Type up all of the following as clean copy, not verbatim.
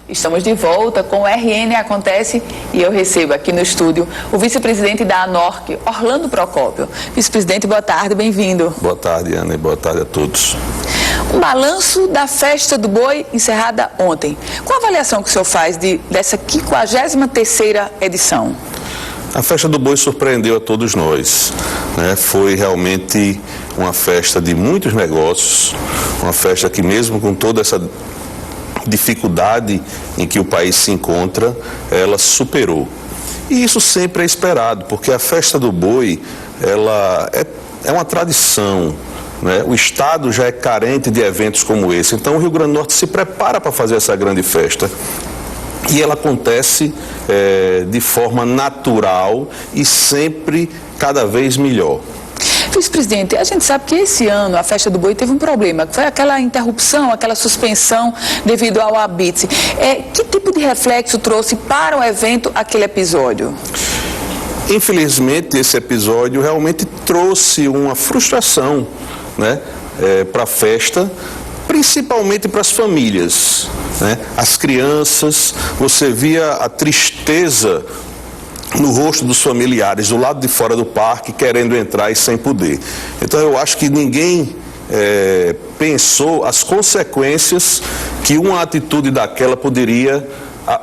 Estamos de volta com o RN Acontece e eu recebo aqui no estúdio o vice-presidente da ANORC, Orlando Procópio. Vice-presidente, boa tarde, bem-vindo. Boa tarde, Ana, e boa tarde a todos. Um balanço da Festa do Boi encerrada ontem. Qual a avaliação que o senhor faz dessa 53ª edição? A Festa do Boi surpreendeu a todos nós, né? Foi realmente uma festa de muitos negócios, uma festa que mesmo com toda essa dificuldade em que o país se encontra, ela superou. E isso sempre é esperado, porque a Festa do Boi, ela é uma tradição, né? O Estado já é carente de eventos como esse, então o Rio Grande do Norte se prepara para fazer essa grande festa. E ela acontece de forma natural e sempre cada vez melhor. Vice-presidente, a gente sabe que esse ano a Festa do Boi teve um problema, que foi aquela interrupção, aquela suspensão devido ao ABITSE. Que tipo de reflexo trouxe para o evento aquele episódio? Infelizmente, esse episódio realmente trouxe uma frustração, né, para a festa, principalmente para as famílias, né? As crianças, você via a tristeza no rosto dos familiares do lado de fora do parque, querendo entrar e sem poder. Então eu acho que ninguém pensou as consequências que uma atitude daquela poderia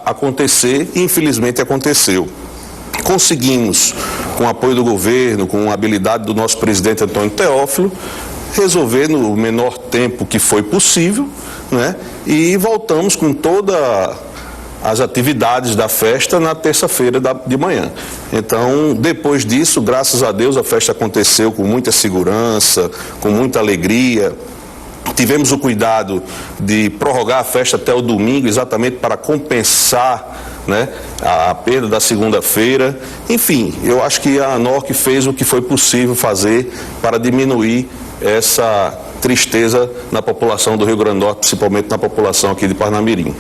acontecer, e infelizmente aconteceu. Conseguimos, com o apoio do governo, com a habilidade do nosso presidente Antônio Teófilo, resolver no menor tempo que foi possível, né? E voltamos com todas as atividades da festa na terça-feira de manhã. Então, depois disso, graças a Deus, a festa aconteceu com muita segurança, com muita alegria. Tivemos o cuidado de prorrogar a festa até o domingo, exatamente para compensar, né, a perda da segunda-feira. Enfim, eu acho que a ANORC fez o que foi possível fazer para diminuir essa tristeza na população do Rio Grande do Norte, principalmente na população aqui de Parnamirim.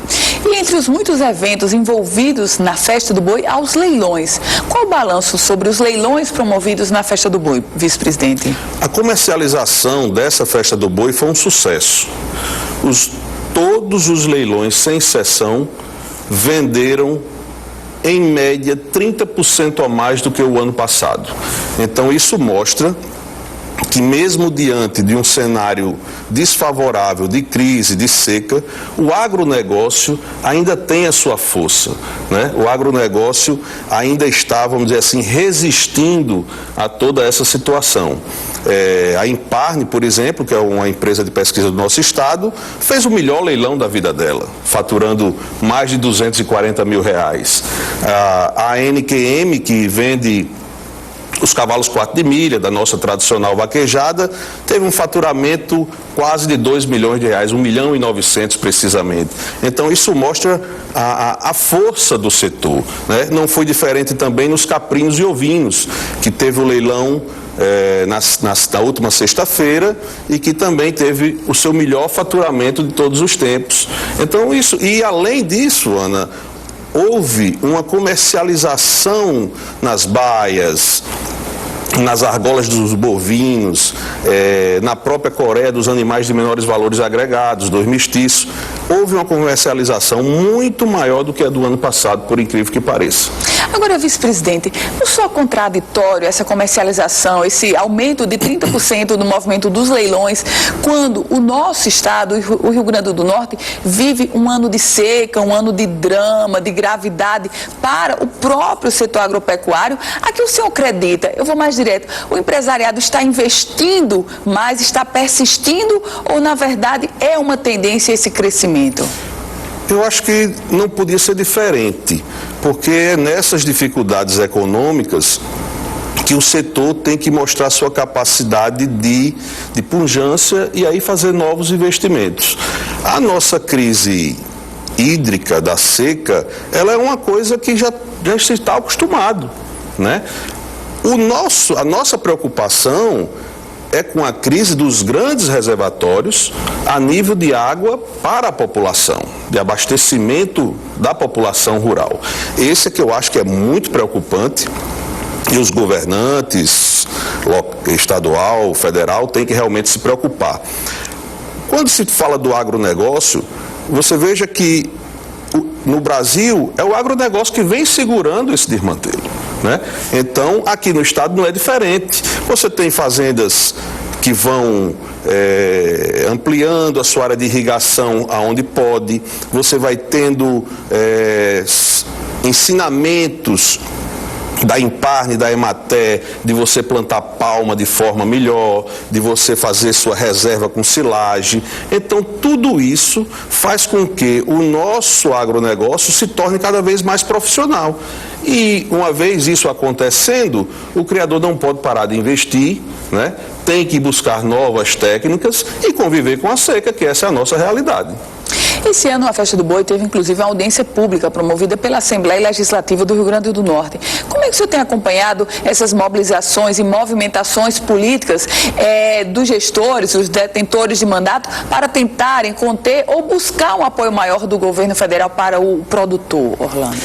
E entre os muitos eventos envolvidos na Festa do Boi, há os leilões. Qual o balanço sobre os leilões promovidos na Festa do Boi, vice-presidente? A comercialização dessa Festa do Boi foi um sucesso. Todos os leilões, sem exceção, venderam em média 30% a mais do que o ano passado. Então isso mostra que mesmo diante de um cenário desfavorável, de crise, de seca, o agronegócio ainda tem a sua força, né? O agronegócio ainda está, vamos dizer assim, resistindo a toda essa situação. A Imparne, por exemplo, que é uma empresa de pesquisa do nosso estado, fez o melhor leilão da vida dela, faturando mais de 240 mil reais. A NQM, que vende os cavalos 4 de milha, da nossa tradicional vaquejada, teve um faturamento quase de 2 milhões de reais, 1 milhão e 900 precisamente. Então isso mostra a força do setor, né? Não foi diferente também nos caprinos e ovinos, que teve o leilão na última sexta-feira e que também teve o seu melhor faturamento de todos os tempos. Então isso, e além disso, Ana, houve uma comercialização nas baias, nas argolas dos bovinos, na própria Coreia dos animais de menores valores agregados, dos mestiços. Houve uma comercialização muito maior do que a do ano passado, por incrível que pareça. Agora, vice-presidente, não soa contraditório essa comercialização, esse aumento de 30% no movimento dos leilões, quando o nosso estado, o Rio Grande do Norte, vive um ano de seca, um ano de drama, de gravidade para o próprio setor agropecuário? A que o senhor acredita? Eu vou mais direto. O empresariado está investindo mais, está persistindo ou, na verdade, é uma tendência esse crescimento? Eu acho que não podia ser diferente, porque é nessas dificuldades econômicas que o setor tem que mostrar sua capacidade de pujança e aí fazer novos investimentos. A nossa crise hídrica da seca, ela é uma coisa que já se está acostumado, né? A nossa preocupação é com a crise dos grandes reservatórios a nível de água para a população, de abastecimento da população rural. Esse é que eu acho que é muito preocupante e os governantes, estadual, federal, têm que realmente se preocupar. Quando se fala do agronegócio, você veja que no Brasil é o agronegócio que vem segurando esse desmantelo, né? Então, aqui no estado não é diferente. Você tem fazendas que vão ampliando a sua área de irrigação aonde pode, você vai tendo ensinamentos da Imparne, da Emater, de você plantar palma de forma melhor, de você fazer sua reserva com silagem. Então, tudo isso faz com que o nosso agronegócio se torne cada vez mais profissional. E, uma vez isso acontecendo, o criador não pode parar de investir, né? Tem que buscar novas técnicas e conviver com a seca, que essa é a nossa realidade. Esse ano a Festa do Boi teve inclusive uma audiência pública promovida pela Assembleia Legislativa do Rio Grande do Norte. Como é que o senhor tem acompanhado essas mobilizações e movimentações políticas dos gestores, os detentores de mandato, para tentarem conter ou buscar um apoio maior do governo federal para o produtor, Orlando?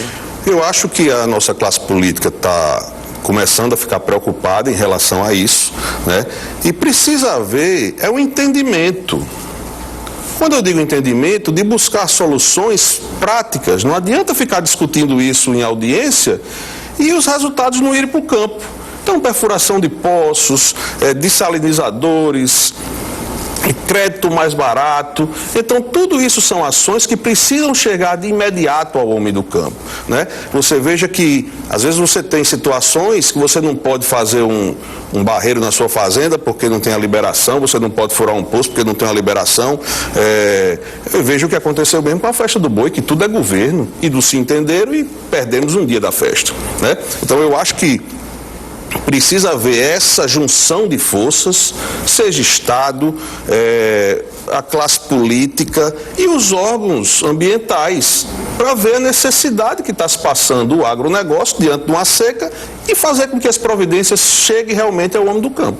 Eu acho que a nossa classe política está começando a ficar preocupada em relação a isso, né? E precisa haver um entendimento. Quando eu digo entendimento, de buscar soluções práticas. Não adianta ficar discutindo isso em audiência e os resultados não irem para o campo. Então, perfuração de poços, dessalinizadores, crédito mais barato. Então, tudo isso são ações que precisam chegar de imediato ao homem do campo, né? Você veja que, às vezes, você tem situações que você não pode fazer um barreiro na sua fazenda porque não tem a liberação, você não pode furar um poço porque não tem a liberação. Eu vejo o que aconteceu mesmo com a Festa do Boi, que tudo é governo, e não se entenderam e perdemos um dia da festa, né? Então, eu acho que precisa haver essa junção de forças, seja Estado, a classe política e os órgãos ambientais, para ver a necessidade que está se passando o agronegócio diante de uma seca e fazer com que as providências cheguem realmente ao homem do campo.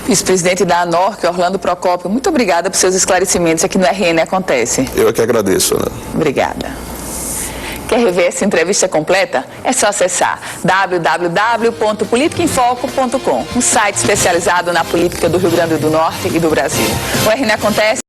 Vice-presidente da ANORC, Orlando Procópio, muito obrigada por seus esclarecimentos aqui no RN Acontece. Eu é que agradeço, Ana. Obrigada. Quer rever essa entrevista completa? É só acessar www.politicaemfoco.com, um site especializado na política do Rio Grande do Norte e do Brasil. O RN Acontece